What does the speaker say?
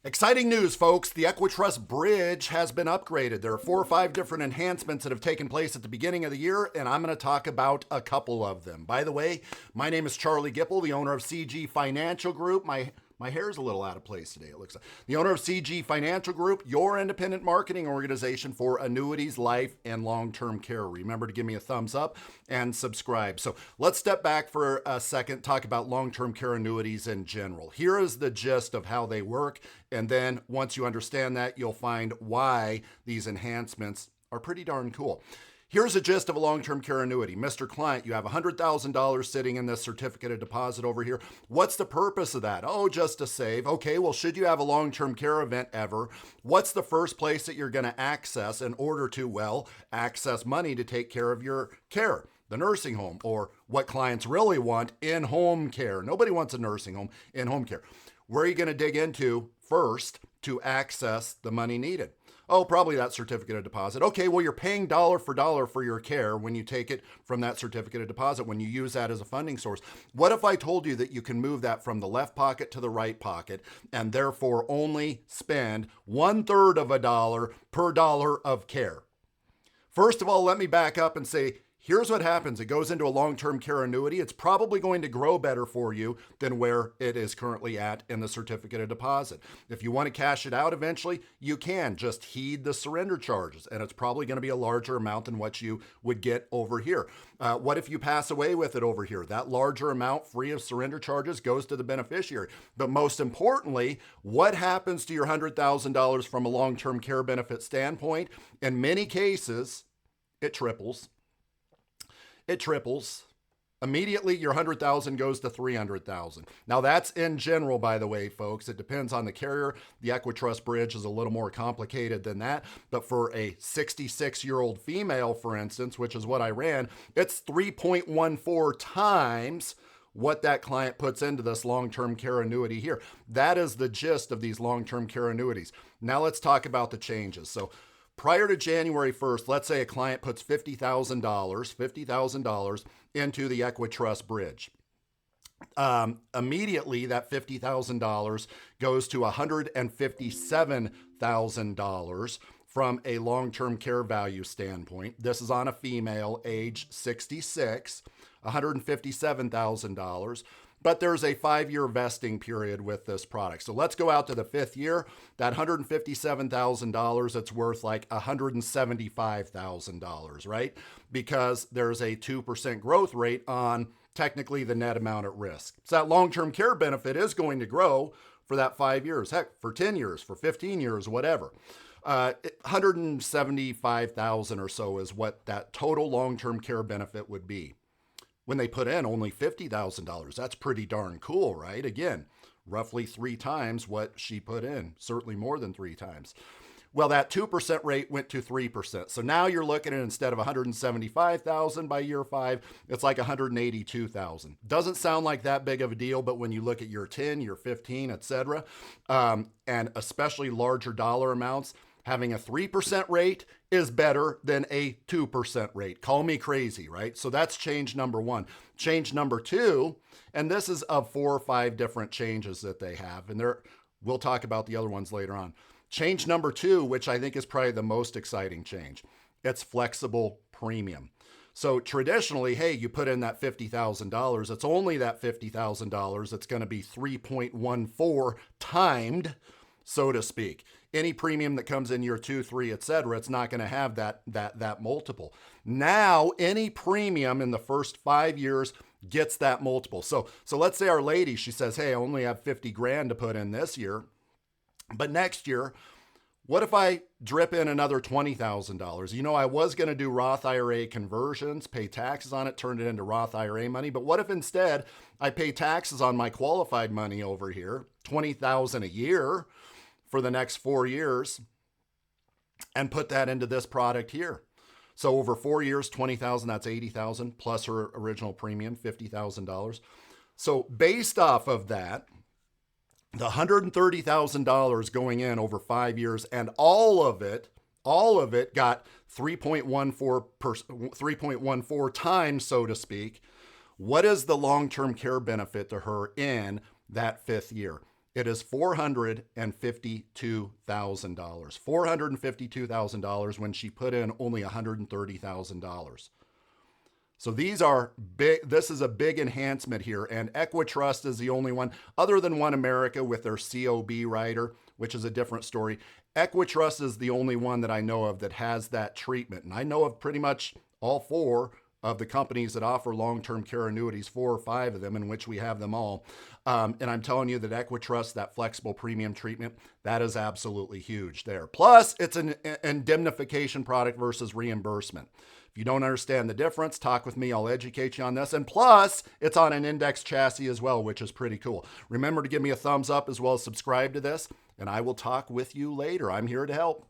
Exciting news, folks. The Equitrust bridge has been upgraded. There are 4 or 5 different enhancements that have taken place at the beginning of the year, and I'm going to talk about a couple of them. By the way, my name is Charlie Gipple, the owner of CG Financial Group. My hair's a little out of place today, it looks like. The owner of CG Financial Group, your independent marketing organization for annuities, life, and long-term care. Remember to give me a thumbs up and subscribe. So let's step back for a second, talk about long-term care annuities in general. Here is the gist of how they work, and then once you understand that, you'll find why these enhancements are pretty darn cool. Here's the gist of a long-term care annuity. Mr. Client, you have $100,000 sitting in this certificate of deposit over here. What's the purpose of that? Oh, just to save. Okay, well, should you have a long-term care event ever, what's the first place that you're going to access in order to, well, access money to take care of your care? The nursing home, or what clients really want, in-home care. Nobody wants a nursing home, in-home care. Where are you going to dig into first to access the money needed? Oh, probably that certificate of deposit. Okay, well, you're paying dollar for your care when you take it from that certificate of deposit, when you use that as a funding source. What if I told you that you can move that from the left pocket to the right pocket and therefore only spend 1/3 of a dollar per dollar of care? First of all, let me back up and say, here's what happens. It goes into a long-term care annuity. It's probably going to grow better for you than where it is currently at in the certificate of deposit. If you want to cash it out eventually, you can. Just heed the surrender charges, and it's probably going to be a larger amount than what you would get over here. What if you pass away with it over here? That larger amount, free of surrender charges, goes to the beneficiary. But most importantly, what happens to your $100,000 from a long-term care benefit standpoint? In many cases, it triples. It triples. Immediately, your $100,000 goes to $300,000. Now, that's in general, by the way, folks. It depends on the carrier. The Equitrust bridge is a little more complicated than that. But for a 66-year-old female, for instance, which is what I ran, it's 3.14 times what that client puts into this long-term care annuity here. That is the gist of these long-term care annuities. Now, let's talk about the changes. So, prior to January 1st, let's say a client puts $50,000 into the Equitrust bridge. Immediately, that $50,000 goes to $157,000 from a long-term care value standpoint. This is on a female, age 66, $157,000. But there's a 5-year vesting period with this product. So let's go out to the 5th year. That $157,000, it's worth like $175,000, right? Because there's a 2% growth rate on technically the net amount at risk. So that long-term care benefit is going to grow for that 5 years, heck, for 10 years, for 15 years, whatever. 175,000 or so is what that total long-term care benefit would be. When they put in only $50,000, that's pretty darn cool, right? Again, roughly 3 times what she put in, certainly more than 3 times. Well, that 2% rate went to 3%. So now you're looking at, instead of $175,000 by year 5, it's like $182,000. Doesn't sound like that big of a deal, but when you look at year 10, year 15, etc., and especially larger dollar amounts, having a 3% rate is better than a 2% rate. Call me crazy, right? So that's change number 1. Change number 2, and this is of 4 or 5 different changes that they have, and we'll talk about the other ones later on. Change number 2, which I think is probably the most exciting change, it's flexible premium. So traditionally, hey, you put in that $50,000, it's only that $50,000 that's going to be 3.14 timed, so to speak. Any premium that comes in year 2, 3, etc., it's not going to have that multiple. Now, any premium in the first 5 years gets that multiple. So let's say our lady, she says, hey, I only have 50 grand to put in this year, but next year, what if I drip in another $20,000? You know, I was going to do Roth IRA conversions, pay taxes on it, turn it into Roth IRA money. But what if instead I pay taxes on my qualified money over here, $20,000 a year for the next 4 years, and put that into this product here? So over 4 years, $20,000, that's $80,000 plus her original premium, $50,000. So based off of that, the $130,000 going in over 5 years, and all of it got 3.14 times, so to speak. What is the long-term care benefit to her in that 5th year? It is $452,000. $452,000 when she put in only $130,000. So these are big. This is a big enhancement here. And Equitrust is the only one, other than One America with their COB rider, which is a different story. Equitrust is the only one that I know of that has that treatment. And I know of pretty much all four of the companies that offer long-term care annuities, 4 or 5 of them, in which we have them all. And I'm telling you that Equitrust, that flexible premium treatment, that is absolutely huge there. Plus, it's an indemnification product versus reimbursement. If you don't understand the difference, talk with me. I'll educate you on this. And plus, it's on an index chassis as well, which is pretty cool. Remember to give me a thumbs up as well as subscribe to this, and I will talk with you later. I'm here to help.